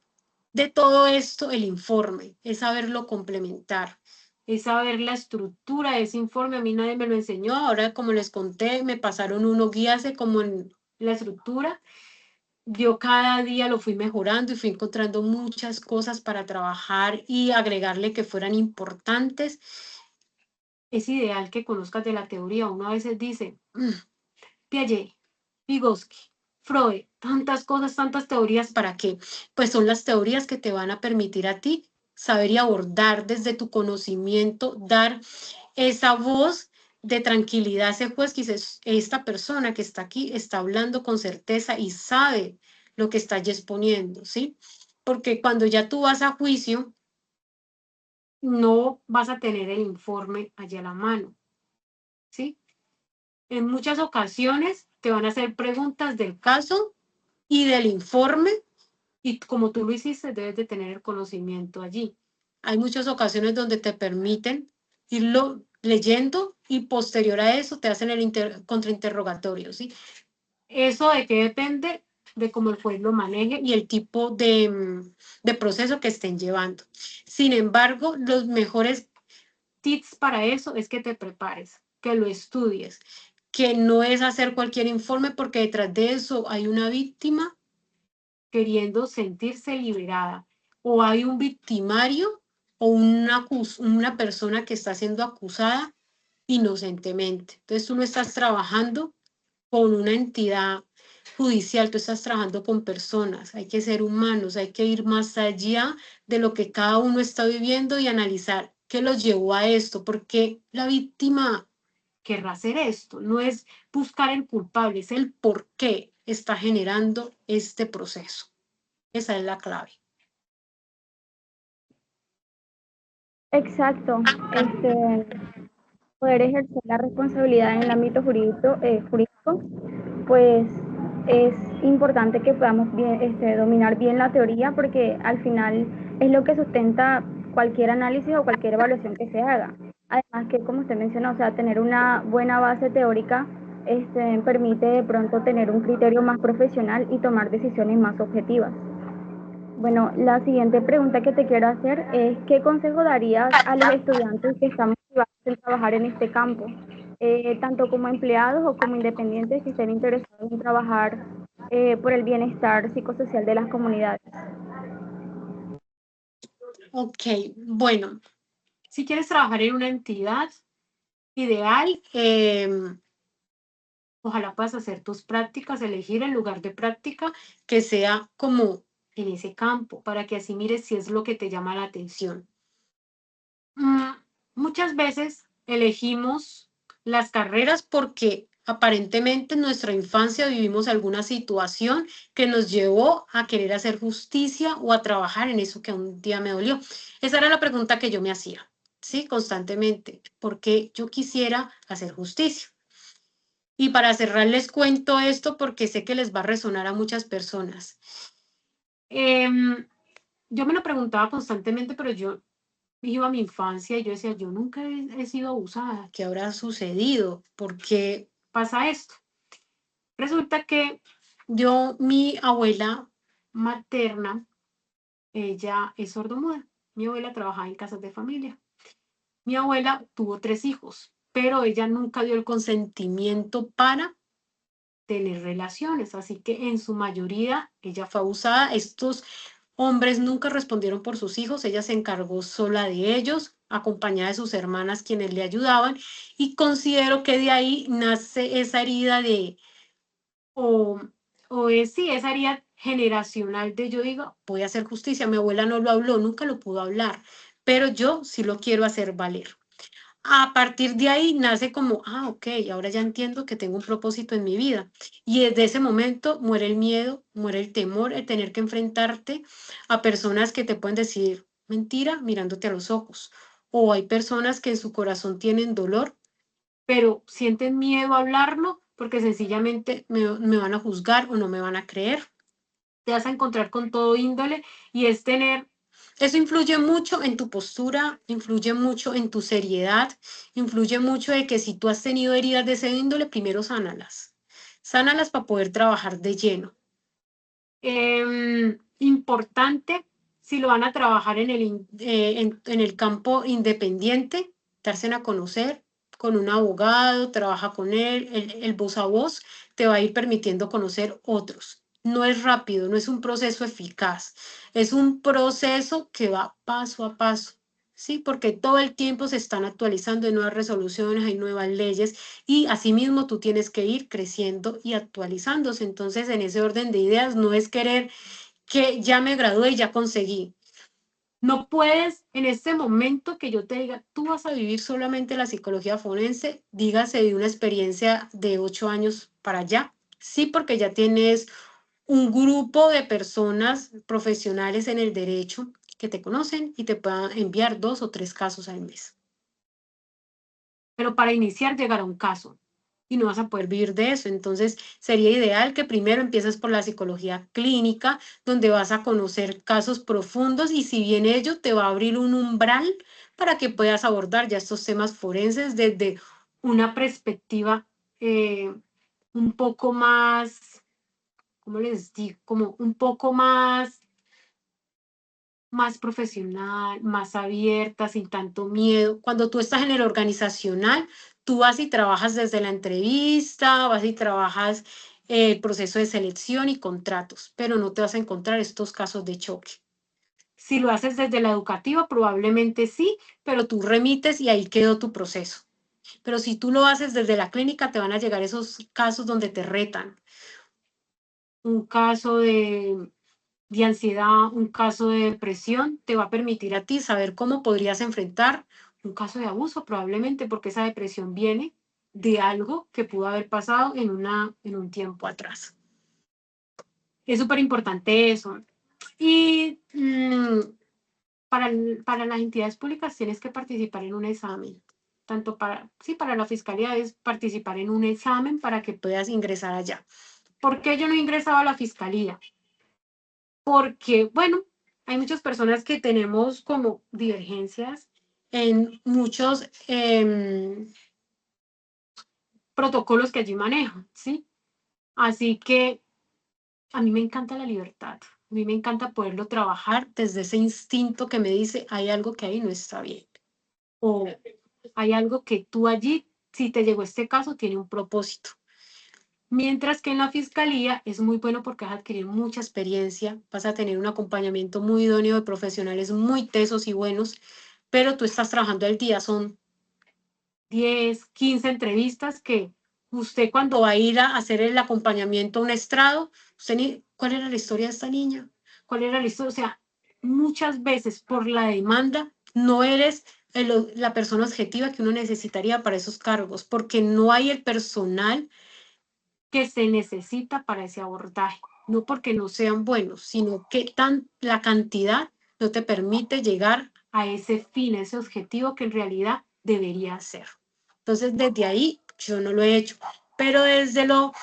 de todo esto, el informe, es saberlo complementar, es saber la estructura de ese informe. A mí nadie me lo enseñó, ahora como les conté, me pasaron uno, guíase como en la estructura. Yo cada día lo fui mejorando y fui encontrando muchas cosas para trabajar y agregarle que fueran importantes. Es ideal que conozcas de la teoría. Uno a veces dice, Piaget, Vygotsky, Freud, tantas cosas, tantas teorías, ¿para qué? Pues son las teorías que te van a permitir a ti saber y abordar desde tu conocimiento, dar esa voz de tranquilidad a ese juez que dice, esta persona que está aquí está hablando con certeza y sabe lo que está exponiendo, ¿sí? Porque cuando ya tú vas a juicio, no vas a tener el informe allá a la mano, ¿sí? En muchas ocasiones te van a hacer preguntas del caso y del informe, y como tú lo hiciste, debes de tener el conocimiento allí. Hay muchas ocasiones donde te permiten irlo leyendo y posterior a eso te hacen el contrainterrogatorio, ¿sí? ¿Eso de qué depende? De cómo el juez lo maneje y el tipo de proceso que estén llevando. Sin embargo, los mejores tips para eso es que te prepares, que lo estudies, que no es hacer cualquier informe porque detrás de eso hay una víctima queriendo sentirse liberada, o hay un victimario o una persona que está siendo acusada inocentemente. Entonces tú no estás trabajando con una entidad judicial, tú estás trabajando con personas, hay que ser humanos, hay que ir más allá de lo que cada uno está viviendo y analizar qué los llevó a esto, porque la víctima querrá hacer esto, no es buscar el culpable, es el por qué está generando este proceso. Esa es la clave. Exacto. Poder ejercer la responsabilidad en el ámbito jurídico, pues es importante que podamos dominar bien la teoría porque al final es lo que sustenta cualquier análisis o cualquier evaluación que se haga. Además que, como usted mencionó, o sea, tener una buena base teórica permite de pronto tener un criterio más profesional y tomar decisiones más objetivas. Bueno, la siguiente pregunta que te quiero hacer es, ¿qué consejo darías a los estudiantes que están motivados en trabajar en este campo? Tanto como empleados o como independientes que estén interesados en trabajar por el bienestar psicosocial de las comunidades. Ok, bueno, si quieres trabajar en una entidad ideal, ojalá puedas hacer tus prácticas, elegir el lugar de práctica que sea como en ese campo, para que así mires si es lo que te llama la atención. Muchas veces elegimos las carreras porque aparentemente en nuestra infancia vivimos alguna situación que nos llevó a querer hacer justicia o a trabajar en eso que un día me dolió. Esa era la pregunta que yo me hacía, ¿sí? Constantemente, porque yo quisiera hacer justicia. Y para cerrar les cuento esto porque sé que les va a resonar a muchas personas. Yo me lo preguntaba constantemente, pero yo iba a mi infancia y yo decía, yo nunca he sido abusada, ¿qué habrá sucedido? ¿Por qué pasa esto? Resulta que mi abuela materna, ella es sordomuda. Mi abuela trabajaba en casas de familia. Mi abuela tuvo 3 hijos, pero ella nunca dio el consentimiento para tener relaciones, así que en su mayoría ella fue abusada. Estos hombres nunca respondieron por sus hijos, ella se encargó sola de ellos, acompañada de sus hermanas quienes le ayudaban, y considero que de ahí nace esa herida sí, esa herida generacional de yo digo, voy a hacer justicia. Mi abuela no lo habló, nunca lo pudo hablar, pero yo sí lo quiero hacer valer. A partir de ahí nace como, ok, ahora ya entiendo que tengo un propósito en mi vida. Y desde ese momento muere el miedo, muere el temor, el tener que enfrentarte a personas que te pueden decir mentira mirándote a los ojos. O hay personas que en su corazón tienen dolor, pero sienten miedo a hablarlo porque sencillamente me van a juzgar o no me van a creer. Te vas a encontrar con todo índole y es tener. Eso influye mucho en tu postura, influye mucho en tu seriedad, influye mucho de que si tú has tenido heridas de ese índole, primero sánalas. Sánalas para poder trabajar de lleno. Importante, si lo van a trabajar en el campo independiente, darse a conocer con un abogado, trabaja con él, el voz a voz te va a ir permitiendo conocer otros. No es rápido, no es un proceso eficaz, es un proceso que va paso a paso, ¿sí? Porque todo el tiempo se están actualizando, hay nuevas resoluciones, hay nuevas leyes y asimismo tú tienes que ir creciendo y actualizándose. Entonces, en ese orden de ideas, no es querer que ya me gradué y ya conseguí. No puedes, en este momento que yo te diga, tú vas a vivir solamente la psicología forense, dígase de una experiencia de 8 años para allá. Sí, porque ya tienes un grupo de personas profesionales en el derecho que te conocen y te puedan enviar 2 o 3 casos al mes. Pero para iniciar llegará un caso y no vas a poder vivir de eso. Entonces, sería ideal que primero empieces por la psicología clínica, donde vas a conocer casos profundos y si bien ello te va a abrir un umbral para que puedas abordar ya estos temas forenses desde una perspectiva un poco más, ¿cómo les digo? Como un poco más profesional, más abierta, sin tanto miedo. Cuando tú estás en el organizacional, tú vas y trabajas desde la entrevista, vas y trabajas el proceso de selección y contratos, pero no te vas a encontrar estos casos de choque. Si lo haces desde la educativa, probablemente sí, pero tú remites y ahí quedó tu proceso. Pero si tú lo haces desde la clínica, te van a llegar esos casos donde te retan. Un caso de ansiedad, un caso de depresión, te va a permitir a ti saber cómo podrías enfrentar un caso de abuso, probablemente porque esa depresión viene de algo que pudo haber pasado en un tiempo atrás. Es súper importante eso. Y para las entidades públicas tienes que participar en un examen. Tanto para la fiscalía es participar en un examen para que puedas ingresar allá. ¿Por qué yo no ingresaba a la fiscalía? Porque, bueno, hay muchas personas que tenemos como divergencias en muchos protocolos que allí manejan, ¿sí? Así que a mí me encanta la libertad, a mí me encanta poderlo trabajar desde ese instinto que me dice, hay algo que ahí no está bien, o hay algo que tú allí, si te llegó este caso, tiene un propósito. Mientras que en la fiscalía es muy bueno porque vas a adquirir mucha experiencia, vas a tener un acompañamiento muy idóneo de profesionales muy tesos y buenos, pero tú estás trabajando el día, son 10, 15 entrevistas que usted cuando va a ir a hacer el acompañamiento a un estrado, usted ni, ¿cuál era la historia de esta niña? ¿Cuál era la historia? O sea, muchas veces por la demanda no eres la persona objetiva que uno necesitaría para esos cargos, porque no hay el personal que se necesita para ese abordaje, no porque no sean buenos, sino que la cantidad no te permite llegar a ese fin, a ese objetivo que en realidad debería ser. Entonces, desde ahí yo no lo he hecho, pero desde lo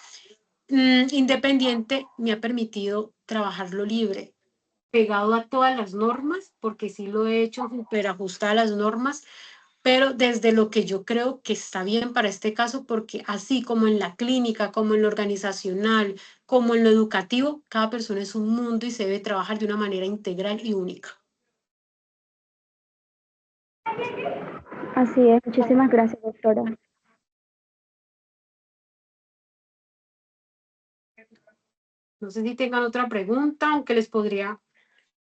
independiente me ha permitido trabajarlo libre, pegado a todas las normas, porque sí lo he hecho súper ajustada a las normas, pero desde lo que yo creo que está bien para este caso, porque así como en la clínica, como en lo organizacional, como en lo educativo, cada persona es un mundo y se debe trabajar de una manera integral y única. Así es, muchísimas gracias, doctora. No sé si tengan otra pregunta, aunque les podría,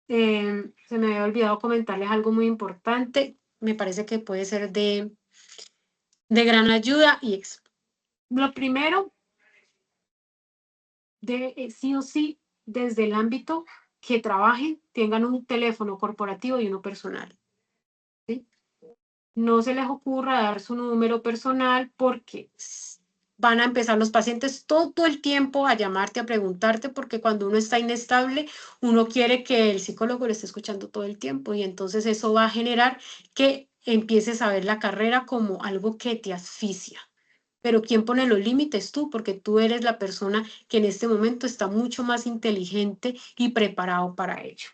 se me había olvidado comentarles algo muy importante, me parece que puede ser de gran ayuda y es, lo primero, sí o sí, desde el ámbito que trabajen, tengan un teléfono corporativo y uno personal. ¿Sí? No se les ocurra dar su número personal porque van a empezar los pacientes todo el tiempo a llamarte, a preguntarte, porque cuando uno está inestable, uno quiere que el psicólogo lo esté escuchando todo el tiempo y entonces eso va a generar que empieces a ver la carrera como algo que te asfixia. Pero ¿quién pone los límites? Tú, porque tú eres la persona que en este momento está mucho más inteligente y preparado para ello.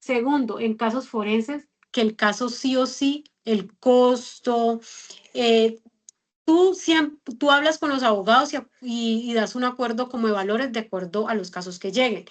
Segundo, en casos forenses, que el caso sí o sí, el costo, tú hablas con los abogados y das un acuerdo como de valores de acuerdo a los casos que lleguen.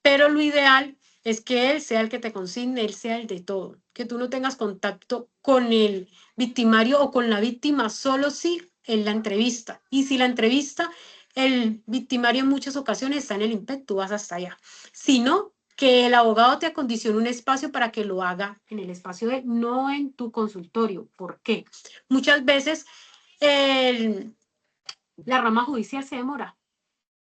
Pero lo ideal es que él sea el que te consigne, él sea el de todo, que tú no tengas contacto con el victimario o con la víctima, solo si en la entrevista. Y si la entrevista, el victimario en muchas ocasiones está en el IMPEC, tú vas hasta allá. Si no, que el abogado te acondicione un espacio para que lo haga en el espacio de, no en tu consultorio. ¿Por qué? Muchas veces la rama judicial se demora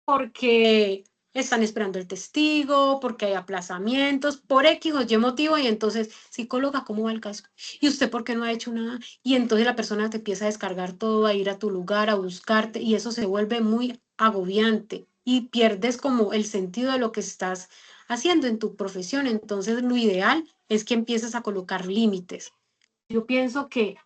porque están esperando el testigo, porque hay aplazamientos, por X o Y motivo, y entonces, psicóloga, ¿cómo va el caso? ¿Y usted por qué no ha hecho nada? Y entonces la persona te empieza a descargar todo, a ir a tu lugar, a buscarte, y eso se vuelve muy agobiante y pierdes como el sentido de lo que estás haciendo en tu profesión. Entonces, lo ideal es que empieces a colocar límites. Yo pienso que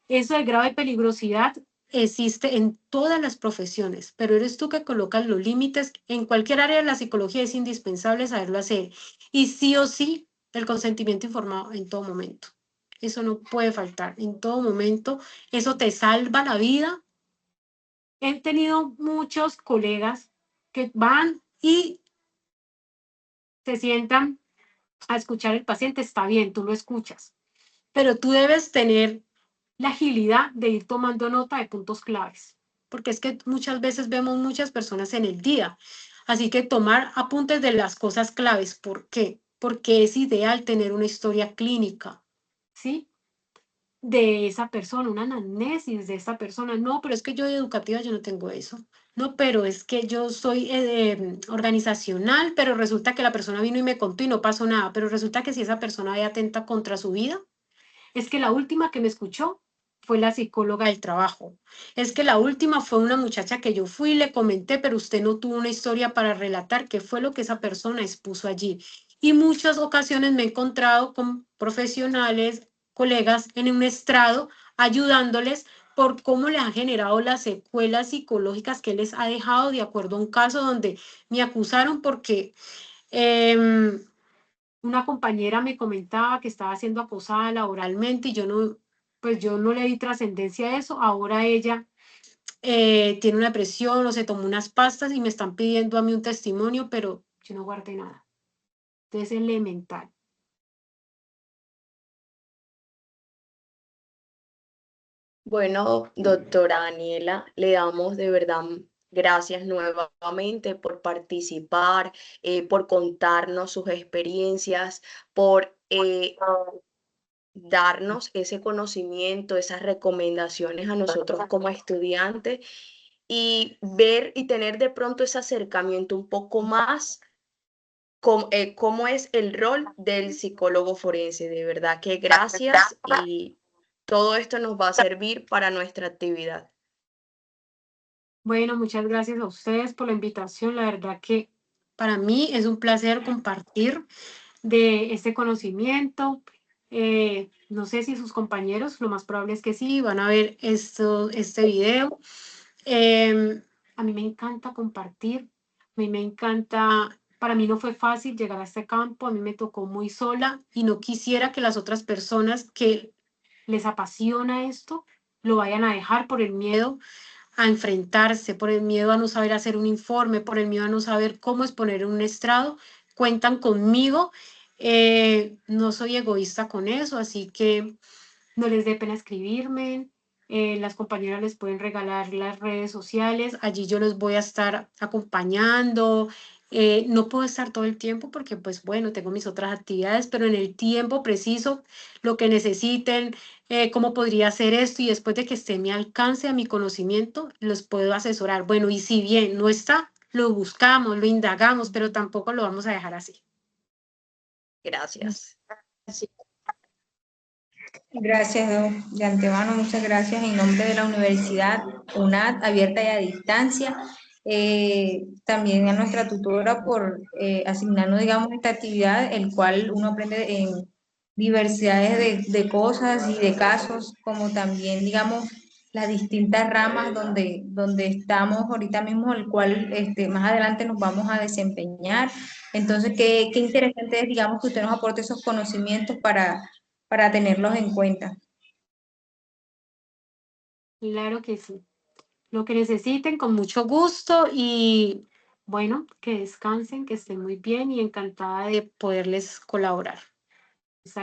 eso de grado de peligrosidad existe en todas las profesiones, pero eres tú que colocas los límites. En cualquier área de la psicología es indispensable saberlo hacer. Y sí o sí, el consentimiento informado en todo momento. Eso no puede faltar en todo momento. Eso te salva la vida. He tenido muchos colegas que van y se sientan a escuchar al paciente. Está bien, tú lo escuchas, pero tú debes tener la agilidad de ir tomando nota de puntos claves, porque es que muchas veces vemos muchas personas en el día, así que tomar apuntes de las cosas claves. ¿Por qué? Porque es ideal tener una historia clínica, ¿sí? De esa persona, una anamnesis de esa persona. No, pero es que yo de educativa yo no tengo eso. No, pero es que yo soy organizacional, pero resulta que la persona vino y me contó y no pasó nada, pero resulta que si esa persona atenta contra su vida, es que la última que me escuchó fue la psicóloga del trabajo. Es que la última fue una muchacha que yo fui y le comenté, pero usted no tuvo una historia para relatar qué fue lo que esa persona expuso allí. Y muchas ocasiones me he encontrado con profesionales, colegas en un estrado, ayudándoles por cómo le han generado las secuelas psicológicas que les ha dejado, de acuerdo a un caso donde me acusaron porque una compañera me comentaba que estaba siendo acosada laboralmente y yo no, pues yo no le di trascendencia a eso. Ahora ella tiene una depresión o se tomó unas pastas y me están pidiendo a mí un testimonio, pero yo no guardé nada. Entonces es elemental. Bueno, doctora Daniela, le damos de verdad gracias nuevamente por participar, por contarnos sus experiencias, por darnos ese conocimiento, esas recomendaciones a nosotros como estudiantes y ver y tener de pronto ese acercamiento un poco más con cómo es el rol del psicólogo forense. De verdad que gracias y todo esto nos va a servir para nuestra actividad. Bueno, muchas gracias a ustedes por la invitación. La verdad que para mí es un placer compartir de este conocimiento. No sé si sus compañeros, lo más probable es que sí, van a ver este video. A mí me encanta compartir, a mí me encanta, para mí no fue fácil llegar a este campo, a mí me tocó muy sola y no quisiera que las otras personas que les apasiona esto lo vayan a dejar por el miedo a enfrentarse, por el miedo a no saber hacer un informe, por el miedo a no saber cómo exponer un estrado. Cuentan conmigo, no soy egoísta con eso, así que no les dé pena escribirme. Las compañeras les pueden regalar las redes sociales, allí yo los voy a estar acompañando. No puedo estar todo el tiempo porque, pues bueno, tengo mis otras actividades, pero en el tiempo preciso, lo que necesiten, cómo podría hacer esto y después de que esté a mi alcance, a mi conocimiento, los puedo asesorar. Bueno, y si bien no está, lo buscamos, lo indagamos, pero tampoco lo vamos a dejar así. Gracias. Gracias, de antemano, muchas gracias en nombre de la Universidad UNAD, abierta y a distancia. También a nuestra tutora por asignarnos, digamos, esta actividad, el cual uno aprende en diversidades de cosas y de casos, como también, digamos, las distintas ramas donde estamos ahorita mismo, el cual más adelante nos vamos a desempeñar. Entonces, qué interesante es, digamos, que usted nos aporte esos conocimientos para tenerlos en cuenta. Claro que sí. Lo que necesiten, con mucho gusto. Y Bueno, que descansen, que estén muy bien y encantada de poderles colaborar. Salud.